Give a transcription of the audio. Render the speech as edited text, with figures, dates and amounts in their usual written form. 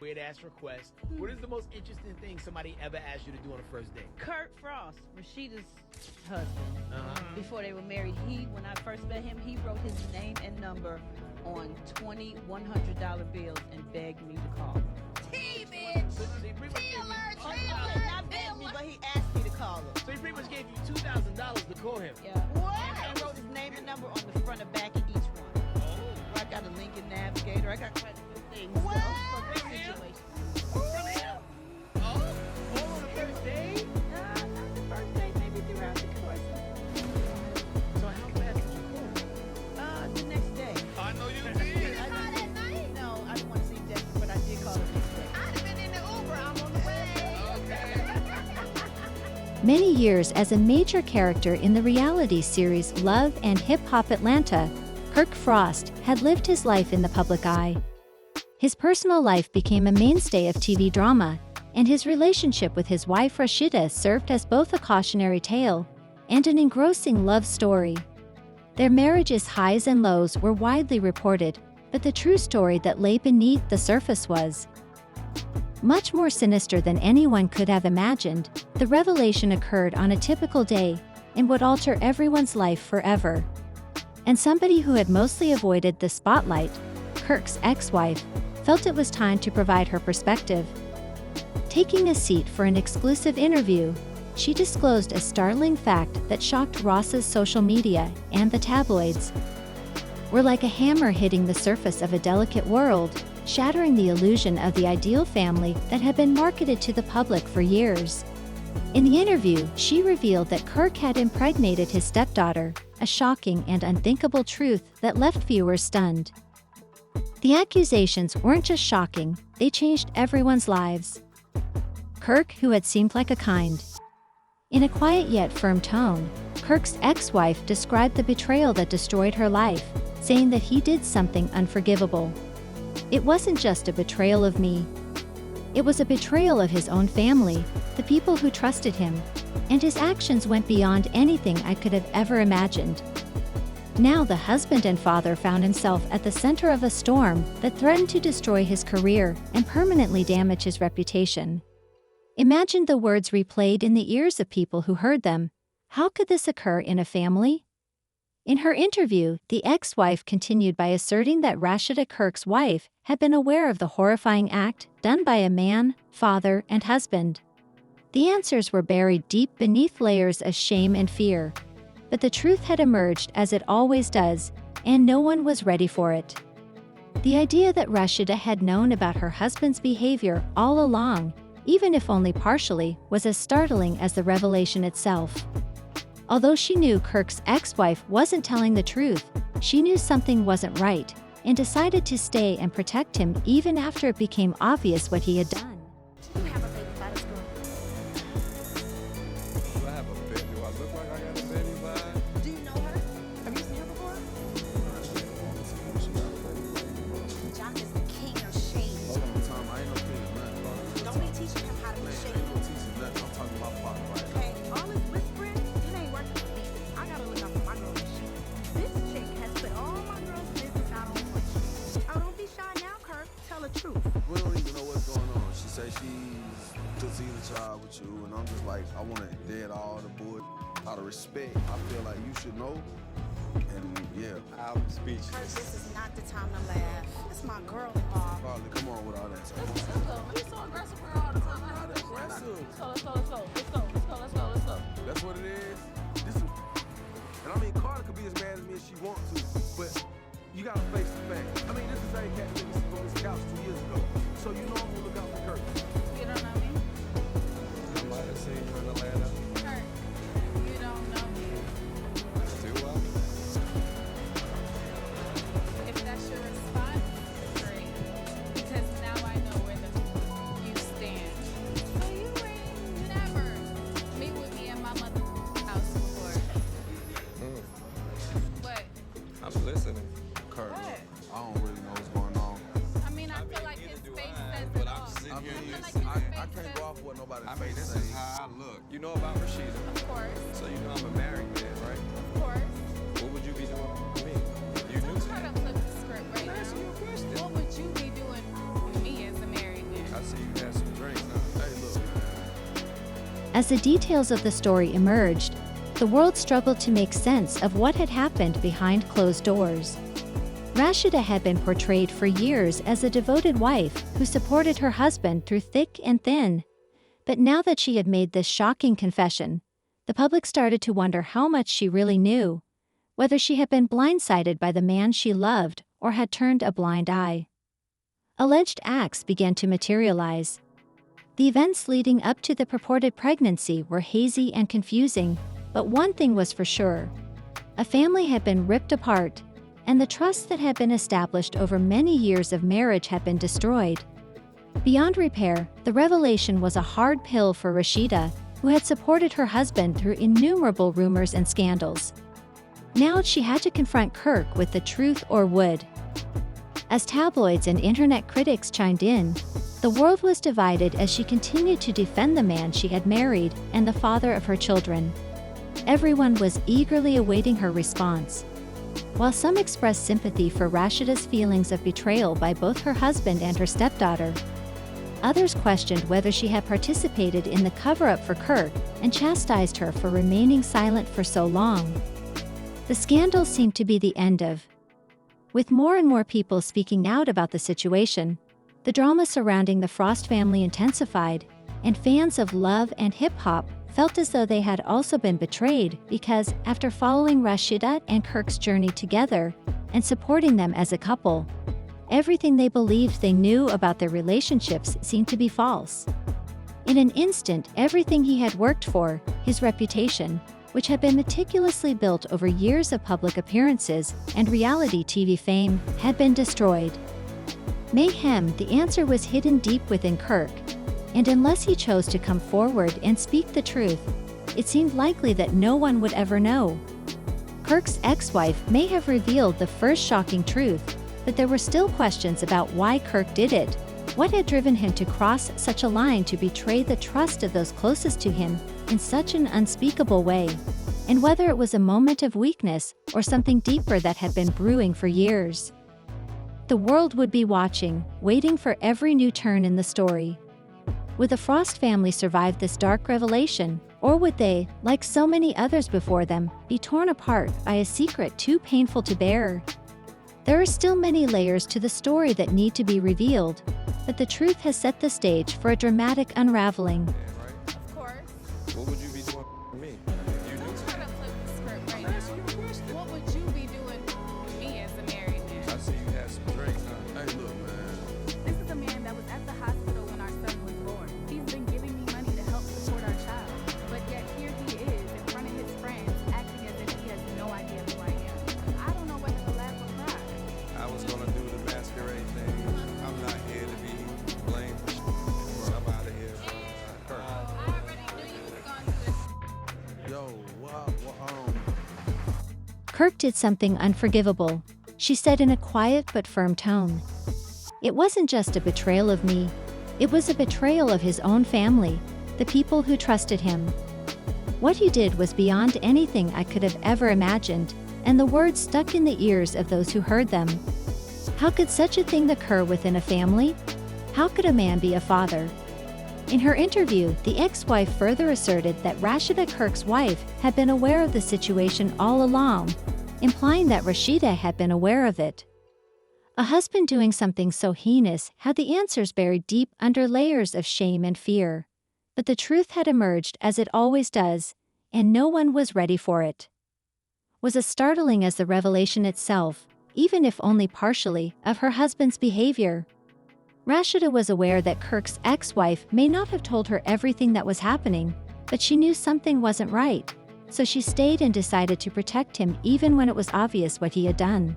Weird ass request. What is the most interesting thing somebody ever asked you to do on a first date? Kirk Frost, Rasheeda's husband. Before they were married, when I first met him, he wrote his name and number on 20 $100 bills and begged me to call him. T, bitch! T alert! T alert! Not begged me, but he asked me to call him. So he pretty much gave you $2,000 to call him. Yeah. What? And he wrote his name and number on the front and back of each one. Oh. I got a Lincoln Navigator. I got quite a few things. What? For this situation. From him? Oh? All on the first date? Not the first day, maybe throughout the course. So how fast did you call? The next day. I know you You did. didn't call that night? No, I didn't want to seem desperate, but I did call the next day. I'd have been in the Uber. I'm on the way. Many years as a major character in the reality series Love and Hip Hop Atlanta, Kirk Frost had lived his life in the public eye. His personal life became a mainstay of TV drama, and his relationship with his wife Rasheeda served as both a cautionary tale and an engrossing love story. Their marriage's highs and lows were widely reported, but the true story that lay beneath the surface was much more sinister than anyone could have imagined. The revelation occurred on a typical day and would alter everyone's life forever. And somebody who had mostly avoided the spotlight, Kirk's ex-wife, felt it was time to provide her perspective. Taking a seat for an exclusive interview, she disclosed a startling fact that shocked Ross's social media and the tabloids. We're like a hammer hitting the surface of a delicate world, shattering the illusion of the ideal family that had been marketed to the public for years. In the interview, she revealed that Kirk had impregnated his stepdaughter, a shocking and unthinkable truth that left viewers stunned. The accusations weren't just shocking, they changed everyone's lives. Kirk, who had seemed like a kind. In a quiet yet firm tone, Kirk's ex-wife described the betrayal that destroyed her life, saying that he did something unforgivable. It wasn't just a betrayal of me. It was a betrayal of his own family, the people who trusted him, and his actions went beyond anything I could have ever imagined. Now the husband and father found himself at the center of a storm that threatened to destroy his career and permanently damage his reputation. Imagine the words replayed in the ears of people who heard them. How could this occur in a family? In her interview, the ex-wife continued by asserting that Rasheeda, Kirk's wife, had been aware of the horrifying act done by a man, father, and husband. The answers were buried deep beneath layers of shame and fear. But the truth had emerged as it always does, and no one was ready for it. The idea that Rasheeda had known about her husband's behavior all along, even if only partially, was as startling as the revelation itself. Although she knew Kirk's ex-wife wasn't telling the truth, she knew something wasn't right, and decided to stay and protect him even after it became obvious what he had done. You have a baby by this girl. Do I have a baby? Do I look like I got a baby vibe? Do you know her? Have you seen her before? John is the king of shade. Hold on, Tom. I ain't no kid. Nothing, bro. Don't be teaching him how to be Man, I shady. ain't no teaching nothing. I'm talking about pop right now. Okay, all this whispering, it ain't working for me. I gotta look out for my girls and shit. This chick has put all my girls' business out on one. Oh, don't be shy now, Kirk. Tell the truth. We don't even know what's going on. She say she's conceived a child with you, and I'm just like, I want to dead all the bull. Out of respect, I feel like you should know. And yeah, I'm Kirk, speechless. this is not the time to laugh. It's my girl-in-law. Probably come on with all that stuff. He's so aggressive with her all the time. I Not hate that shit. aggressive. Let's go. That's what it is. This is, and I mean, Carter could be as mad as me as she wants to, but you gotta face the fact. I mean, this is the same cat that made me sleep on this couch 2 years ago. So you know I'm gonna look out for Kirk. You don't know me? I might have seen you in Atlanta. Kirk, you don't know me. Do I? If that's your response, great. Because now I know where you stand. So you ain't never meet with me at my mother's house before. But I'm listening. Kirk, What? I don't really know what's going on. I mean, I feel like his face says but it I'm all. sitting I here feel you like see, his I face can't says, go off what nobody's I mean, face this is say. how I look. You know about Rasheeda, of course, so you know I'm a married man, right? of course. What would you be doing with me? You knew I'm trying to flip the script right I'm asking you a now. question. What would you be doing with me as a married man? As the details of the story emerged, the world struggled to make sense of what had happened behind closed doors. Rasheeda had been portrayed for years as a devoted wife who supported her husband through thick and thin. But now that she had made this shocking confession, the public started to wonder how much she really knew, whether she had been blindsided by the man she loved or had turned a blind eye. Alleged acts began to materialize. The events leading up to the purported pregnancy were hazy and confusing, but one thing was for sure. A family had been ripped apart, and the trust that had been established over many years of marriage had been destroyed. Beyond repair, the revelation was a hard pill for Rasheeda, who had supported her husband through innumerable rumors and scandals. Now she had to confront Kirk with the truth or would. As tabloids and internet critics chimed in, the world was divided as she continued to defend the man she had married and the father of her children. Everyone was eagerly awaiting her response. While some expressed sympathy for Rasheeda's feelings of betrayal by both her husband and her stepdaughter, others questioned whether she had participated in the cover-up for Kirk and chastised her for remaining silent for so long. The scandal seemed to be the end of. With more and more people speaking out about the situation, the drama surrounding the Frost family intensified, and fans of love and hip-hop felt as though they had also been betrayed because, after following Rasheeda and Kirk's journey together and supporting them as a couple, everything they believed they knew about their relationships seemed to be false. In an instant, everything he had worked for, his reputation, which had been meticulously built over years of public appearances and reality TV fame, had been destroyed. Mayhem, the answer was hidden deep within Kirk, and unless he chose to come forward and speak the truth, it seemed likely that no one would ever know. Kirk's ex-wife may have revealed the first shocking truth, but there were still questions about why Kirk did it, what had driven him to cross such a line to betray the trust of those closest to him in such an unspeakable way, and whether it was a moment of weakness or something deeper that had been brewing for years. The world would be watching, waiting for every new turn in the story. Would the Frost family survive this dark revelation, or would they, like so many others before them, be torn apart by a secret too painful to bear? There are still many layers to the story that need to be revealed, but the truth has set the stage for a dramatic unraveling. Yeah, right? Of course. What would you be doing for me? If you Don't knew? try to flip the script right now. What would you be doing with me as a married man? I see you had some drinks, huh? Hey, look, man. This is a man that was at the hospital when our son was born. He's been giving me money to help support our child. But yet here he is in front of his friends acting as if he has no idea who I am. I don't know whether to laugh or cry. I was gonna do the masquerade thing. I'm not here to be blamed. I'm out of here, bro. Kirk. I already knew you was going to this. Yo, Kirk did something unforgivable, she said in a quiet but firm tone. It wasn't just a betrayal of me, it was a betrayal of his own family, the people who trusted him. What you did was beyond anything I could have ever imagined, and the words stuck in the ears of those who heard them. How could such a thing occur within a family? How could a man be a father? In her interview, the ex-wife further asserted that Rasheeda, Kirk's wife, had been aware of the situation all along, implying that Rasheeda had been aware of it. A husband doing something so heinous had the answers buried deep under layers of shame and fear. But the truth had emerged as it always does, and no one was ready for it. Was as startling as the revelation itself, even if only partially, of her husband's behavior. Rasheeda was aware that Kirk's ex-wife may not have told her everything that was happening, but she knew something wasn't right, so she stayed and decided to protect him even when it was obvious what he had done.